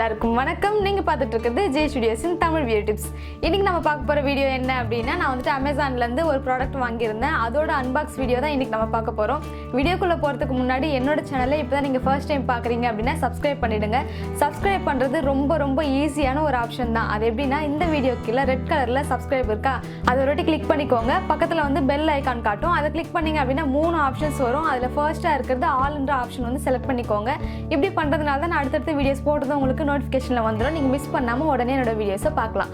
எல்லாருக்கும் வணக்கம். நீங்க பார்த்துட்டு இருக்கிறது ஜே ஸ்டுடியோஸின் தமிழ் பியூட்டி டிப்ஸ். இன்னைக்கு நம்ம பார்க்க போற வீடியோ என்ன அப்படின்னா, நான் வந்துட்டு அமேசான்ல இருந்து ஒரு ப்ராடக்ட் வாங்கியிருந்தேன். அதோட அன்பாக்ஸ் வீடியோ தான் இன்னைக்கு நம்ம பார்க்க போறோம். வீடியோக்குள்ள போறதுக்கு முன்னாடி என்னோட சேனலை இப்போதான் நீங்க ஃபர்ஸ்ட் டைம் பார்க்குறீங்க அப்படின்னா சப்ஸ்கிரைப் பண்ணிடுங்க. சப்ஸ்கிரைப் பண்றது ரொம்ப ஈஸியான ஒரு ஆப்ஷன் தான். அது எப்படின்னா, இந்த வீடியோ கீழே ரெட் கலர்ல சப்ஸ்கிரைப் இருக்கா, அதை ஒரு வாட்டி கிளிக் பண்ணிக்கோங்க. பக்கத்துல வந்து பெல் ஐகான் காட்டும், அதை கிளிக் பண்ணீங்க அப்படின்னா 3 ஆப்ஷன்ஸ் வரும். அதுல ஃபர்ஸ்டா இருக்கிறது ஆல்ன்ற ஆப்ஷன் வந்து செலக்ட் பண்ணிக்கோங்க. இப்படி பண்றதுனால தான் நான் அடுத்தடுத்த வீடியோஸ் போட்டதும் உங்களுக்கு நோட்டிஃபிகேஷன்ல வந்துடும். நீங்க மிஸ் பண்ணாம உடனே என்னோட வீடியோஸை பார்க்கலாம்.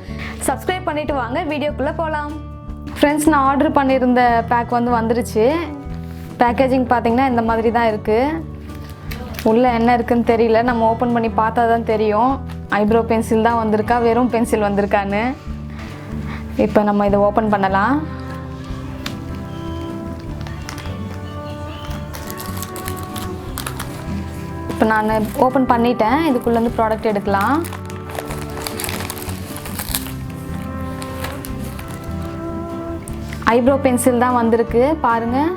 சப்ஸ்கிரைப் பண்ணிட்டு வாங்க, வீடியோக்குள்ள போகலாம். ஃப்ரெண்ட்ஸ், நான் ஆர்டர் பண்ணியிருந்த பேக் வந்து வந்துருச்சு. பேக்கேஜிங் பார்த்தீங்கன்னா இந்த மாதிரி தான் இருக்குது. உள்ளே என்ன இருக்குன்னு தெரியல, நம்ம ஓப்பன் பண்ணி பார்த்தா தான் தெரியும். ஐப்ரோ பென்சில் தான் வந்திருக்கா, வெறும் பென்சில் வந்திருக்கான்னு. இப்போ நம்ம இதை ஓப்பன் பண்ணலாம். இப்போ நான் ஓப்பன் பண்ணிட்டேன். இதுக்குள்ளேருந்து ப்ராடக்ட் எடுக்கலாம். ஐப்ரோ பென்சில் தான் வந்திருக்கு பாருங்கள்.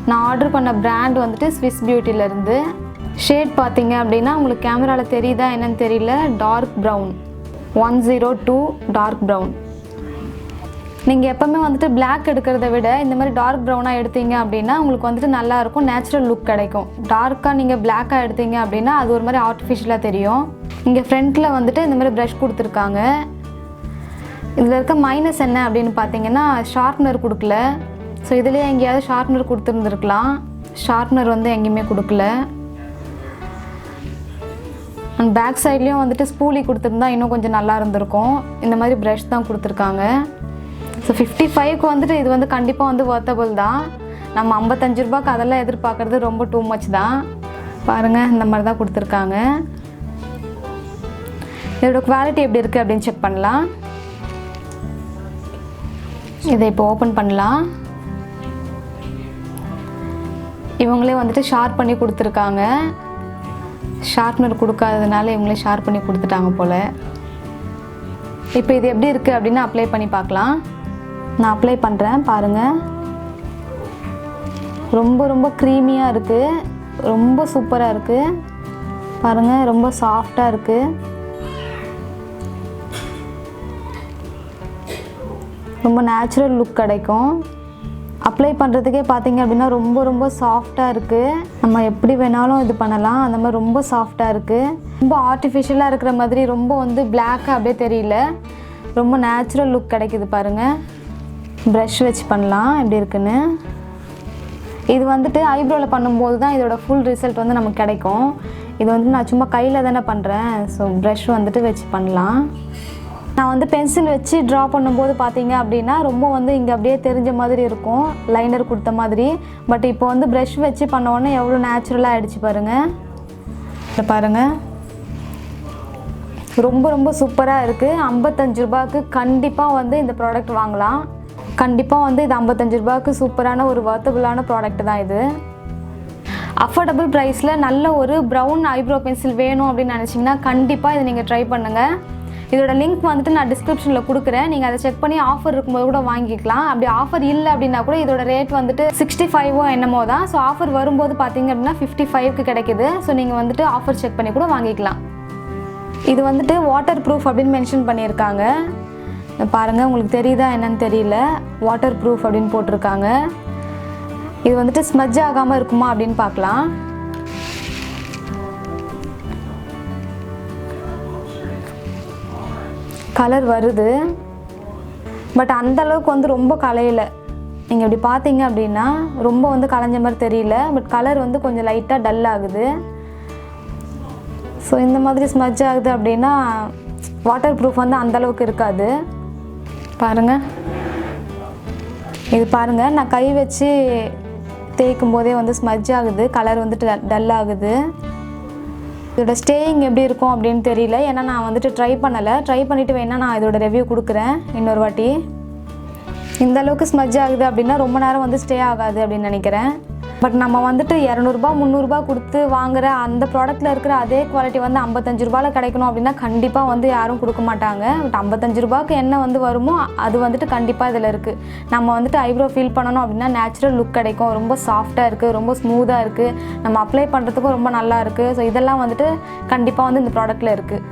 நான் ஆர்டர் பண்ண பிராண்ட் வந்துட்டு ஸ்விஸ் பியூட்டிலேருந்து. ஷேட் பார்த்தீங்க அப்படின்னா உங்களுக்கு கேமராவில் தெரியுதா என்னன்னு தெரியல, டார்க் ப்ரௌன் 102 டார்க் ப்ரௌன். நீங்கள் எப்போவுமே வந்துட்டு பிளாக் எடுக்கிறத விட இந்த மாதிரி டார்க் ப்ரௌனாக எடுத்தீங்க அப்படின்னா உங்களுக்கு வந்துட்டு நல்லாயிருக்கும், நேச்சுரல் லுக் கிடைக்கும். டார்க்காக நீங்கள் பிளாக்காக எடுத்தீங்க அப்படின்னா அது ஒரு மாதிரி ஆர்டிஃபிஷியலாக தெரியும். இங்கே ஃப்ரண்ட்டில் வந்துட்டு இந்த மாதிரி ப்ரஷ் கொடுத்துருக்காங்க. இதில் இருக்க மைனஸ் என்ன அப்படின்னு பார்த்தீங்கன்னா, ஷார்ப்னர் கொடுக்கல. ஸோ இதுலேயே எங்கேயாவது ஷார்ப்னர் கொடுத்துருந்துருக்கலாம். ஷார்ப்னர் வந்து எங்கேயுமே கொடுக்கல. அண்ட் பேக் சைட்லேயும் வந்துட்டு ஸ்பூலி கொடுத்துருந்தா இன்னும் கொஞ்சம் நல்லா இருந்திருக்கும். இந்த மாதிரி ப்ரஷ் தான் கொடுத்துருக்காங்க. ஸோ 55க்கு வந்துட்டு இது வந்து கண்டிப்பாக வந்து வொர்த்தபிள் தான். நம்ம 55 ரூபாய்க்கு அதெல்லாம் எதிர்பார்க்குறது ரொம்ப டூ மச் தான். பாருங்கள், இந்த மாதிரி தான் கொடுத்துருக்காங்க. இதோட குவாலிட்டி எப்படி இருக்குது அப்படின்னு செக் பண்ணலாம். இதை இப்போ ஓப்பன் பண்ணலாம். இவங்களே வந்துட்டு ஷார்ப் பண்ணி கொடுத்துருக்காங்க. ஷார்ப்னர் கொடுக்காததுனால இவங்களே ஷார்ப் பண்ணி கொடுத்துட்டாங்க போல். இப்போ இது எப்படி இருக்குது அப்படின்னு அப்ளை பண்ணி பார்க்கலாம். நான் அப்ளை பண்ணுறேன் பாருங்கள். ரொம்ப க்ரீமியாக இருக்குது, ரொம்ப சூப்பராக இருக்குது பாருங்கள். ரொம்ப சாஃப்டாக இருக்குது, ரொம்ப நேச்சுரல் லுக் கிடைக்கும். அப்ளை பண்ணுறதுக்கே பார்த்தீங்க அப்படின்னா ரொம்ப சாஃப்டாக இருக்குது. நம்ம எப்படி வேணாலும் இது பண்ணலாம், அந்த மாதிரி ரொம்ப சாஃப்டாக இருக்குது. ரொம்ப ஆர்டிஃபிஷியலாக இருக்கிற மாதிரி ரொம்ப வந்து பிளாக்காக அப்படியே தெரியல, ரொம்ப நேச்சுரல் லுக் கிடைக்குது பாருங்கள். ப்ரஷ் வச்சு பண்ணலாம் எப்படி இருக்குன்னு. இது வந்துட்டு ஐப்ரோவில் பண்ணும்போது தான் இதோட ஃபுல் ரிசல்ட் வந்து நமக்கு கிடைக்கும். இது வந்து நான் சும்மா கையில் தானே பண்ணுறேன். ஸோ ப்ரஷ் வந்துட்டு வச்சு பண்ணலாம். நான் வந்து பென்சில் வச்சு ட்ரா பண்ணும்போது பார்த்தீங்க அப்படின்னா ரொம்ப வந்து இங்கே அப்படியே தெரிஞ்ச மாதிரி இருக்கும், லைனர் கொடுத்த மாதிரி. பட் இப்போ வந்து ப்ரஷ் வச்சு பண்ணோன்னே எவ்வளோ நேச்சுரலாக ஆகிடுச்சு பாருங்கள். இதை பாருங்கள், ரொம்ப சூப்பராக இருக்குது. 55 ரூபாய்க்கு கண்டிப்பாக வந்து இந்த ப்ராடக்ட் வாங்கலாம். கண்டிப்பாக வந்து இது 55 ரூபாய்க்கு சூப்பரான ஒரு வொர்த்தபிளான ப்ராடக்ட் தான் இது. அஃபோர்டபுள் ப்ரைஸில் நல்ல ஒரு ப்ரௌன் ஐப்ரோ பென்சில் வேணும் அப்படின்னு நினச்சிங்கன்னா கண்டிப்பாக இதை நீங்கள் ட்ரை பண்ணுங்கள். இதோட லிங்க் வந்துட்டு நான் டிஸ்கிரிப்ஷனில் கொடுக்குறேன். நீங்கள் அதை செக் பண்ணி ஆஃபர் இருக்கும்போது கூட வாங்கிக்கலாம். அப்படி ஆஃபர் இல்லை அப்படின்னா கூட இதோட ரேட் வந்துட்டு 65 என்னமோ தான். ஸோ ஆஃபர் வரும்போது பார்த்தீங்க அப்படின்னா 55க்கு கிடைக்குது. ஸோ நீங்கள் வந்துட்டு ஆஃபர் செக் பண்ணி கூட வாங்கிக்கலாம். இது வந்துட்டு வாட்டர் ப்ரூஃப் அப்படின்னு மென்ஷன் பண்ணியிருக்காங்க பாருங்கள். உங்களுக்கு தெரியுதா என்னன்னு தெரியல, வாட்டர் ப்ரூஃப் அப்படின்னு போட்டிருக்காங்க. இது வந்துட்டு ஸ்மஜ் ஆகாமல் இருக்குமா அப்படின்னு பார்க்கலாம். கலர் வருது, பட் அந்தளவுக்கு வந்து ரொம்ப கலையலை. நீங்கள் இப்படி பார்த்தீங்க அப்படின்னா ரொம்ப வந்து கலைஞ்ச மாதிரி தெரியல, பட் கலர் வந்து கொஞ்சம் லைட்டாக டல் ஆகுது. ஸோ இந்த மாதிரி ஸ்மஜ் ஆகுது அப்படின்னா வாட்டர் ப்ரூஃப் வந்து அந்தளவுக்கு இருக்காது பாருங்கள். இது பாருங்கள், நான் கை வச்சு தேய்க்கும் போதே வந்து ஸ்மஜ் ஆகுது, கலர் வந்துட்டு டல் ஆகுது. இதோட ஸ்டேயிங் எப்படி இருக்கும் அப்படின்னு தெரியல, ஏன்னா நான் வந்துட்டு ட்ரை பண்ணலை. ட்ரை பண்ணிவிட்டு வேணால் நான் இதோட ரிவ்யூ கொடுக்குறேன் இன்னொரு வாட்டி. இந்த அளவுக்கு ஸ்மஜ் ஆகுது அப்படின்னா ரொம்ப நேரம் வந்து ஸ்டே ஆகாது அப்படின்னு நினைக்கிறேன். பட் நம்ம வந்துட்டு 200 300 கொடுத்து வாங்குற அந்த ப்ராடக்ட்டில் இருக்கிற அதே குவாலிட்டி வந்து 55 ரூபாயில் கிடைக்கணும் அப்படின்னா கண்டிப்பாக வந்து யாரும் கொடுக்க மாட்டாங்க. பட் 55 ரூபாய்க்கு என்ன வந்து வருமோ அது வந்துட்டு கண்டிப்பாக இதில் இருக்குது. நம்ம வந்துட்டு ஐப்ரோ ஃபீல் பண்ணணும் அப்படின்னா நேச்சுரல் லுக் கிடைக்கும். ரொம்ப சாஃப்டாக இருக்குது, ரொம்ப ஸ்மூத்தாக இருக்குது, நம்ம அப்ளை பண்ணுறதுக்கும் ரொம்ப நல்லா இருக்குது. ஸோ இதெல்லாம் வந்துட்டு கண்டிப்பாக வந்து இந்த ப்ராடக்ட்டில் இருக்குது.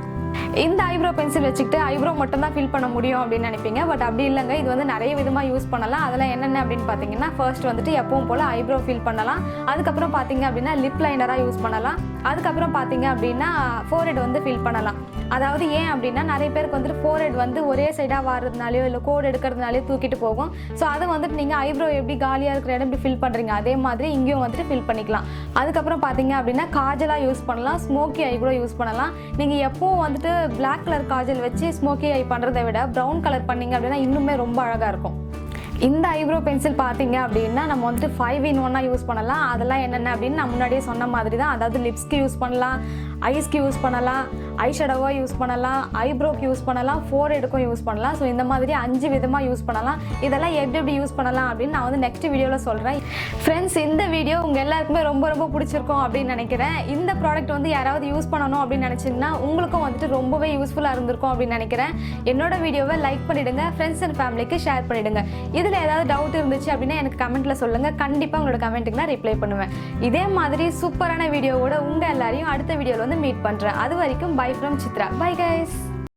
இந்த ஐப்ரோ பென்சில் வச்சுக்கிட்டு ஐப்ரோ மட்டும் தான் ஃபில் பண்ண முடியும் அப்படின்னு நினைப்பீங்க. பட் அப்படி இல்லைங்க, இது வந்து நிறைய விதமாக யூஸ் பண்ணலாம். அதெல்லாம் என்னென்ன அப்படின்னு பார்த்தீங்கன்னா, ஃபர்ஸ்ட் வந்துட்டு எப்பவும் போல் ஐப்ரோ ஃபில் பண்ணலாம். அதுக்கப்புறம் பார்த்தீங்க அப்படின்னா லிப் லைனராக யூஸ் பண்ணலாம். அதுக்கப்புறம் பார்த்தீங்க அப்படின்னா ஃபோர்ஹெட் வந்து ஃபில் பண்ணலாம். அதாவது ஏன் அப்படின்னா நிறைய பேருக்கு வந்துட்டு ஃபோர்ஹெட் வந்து ஒரே சைடாக வாடுறதுனாலையோ இல்லை கோட் எடுக்கிறதுனாலையோ தூக்கிட்டு போகும். ஸோ அதை வந்துட்டு நீங்கள் ஐப்ரோ எப்படி காலியாக இருக்கிற இடம் இப்படி ஃபில் பண்ணுறீங்க அதே மாதிரி இங்கேயும் வந்துட்டு ஃபில் பண்ணிக்கலாம். அதுக்கப்புறம் பார்த்தீங்க அப்படின்னா காஜலாக யூஸ் பண்ணலாம், ஸ்மோக்கி ஐ கூட யூஸ் பண்ணலாம். நீங்கள் எப்பவும் வந்துட்டு பிளாக் கலர் காஜல் வச்சு ஸ்மோக்கி ஐ பண்ணுறதை விட ப்ரௌன் கலர் பண்ணிங்க அப்படின்னா இன்னுமே ரொம்ப அழகாக இருக்கும். இந்த ஐப்ரோ பென்சில் பார்த்தீங்க அப்படின்னா நம்ம வந்துட்டு 5 in 1 யூஸ் பண்ணலாம். அதெல்லாம் என்னென்ன அப்படின்னு நான் முன்னாடியே சொன்ன மாதிரி தான். அதாவது லிப்ஸ்க்கு யூஸ் பண்ணலாம், ஐஸ்க்கு யூஸ் பண்ணலாம், ஐ ஷேடோவாக யூஸ் பண்ணலாம், ஐப்ரோக்கு யூஸ் பண்ணலாம், ஃபோர்ஹெடுக்கும் யூஸ் பண்ணலாம். ஸோ இந்த மாதிரி 5 விதமாக யூஸ் பண்ணலாம். இதெல்லாம் எப்படி யூஸ் பண்ணலாம் அப்படின்னு நான் வந்து நெக்ஸ்ட் வீடியோவில் சொல்கிறேன். ஃப்ரெண்ட்ஸ், இந்த வீடியோ உங்கள் எல்லாருக்குமே ரொம்ப பிடிச்சிருக்கும் அப்படின்னு நினைக்கிறேன். இந்த ப்ராடக்ட் வந்து யாராவது யூஸ் பண்ணணும் அப்படின்னு நினச்சிங்கன்னா உங்களுக்கும் வந்துட்டு ரொம்பவே யூஸ்ஃபுல்லாக இருந்திருக்கும் அப்படின்னு நினைக்கிறேன். என்னோட வீடியோவை லைக் பண்ணிவிடுங்க, ஃப்ரெண்ட்ஸ் அண்ட் ஃபேமிலிக்கு ஷேர் பண்ணிவிடுங்க. இதில் ஏதாவது டவுட் இருந்துச்சு அப்படின்னா எனக்கு கமெண்ட்டில் சொல்லுங்கள். கண்டிப்பாக உங்களோட கமெண்ட்டுக்கு நான் ரிப்ளை பண்ணுவேன். இதே மாதிரி சூப்பரான வீடியோவோட உங்கள் எல்லாரையும் அடுத்த வீடியோவில் வந்து மீட் பண்ணுறேன். அது வரைக்கும் by from Chitra. Bye guys.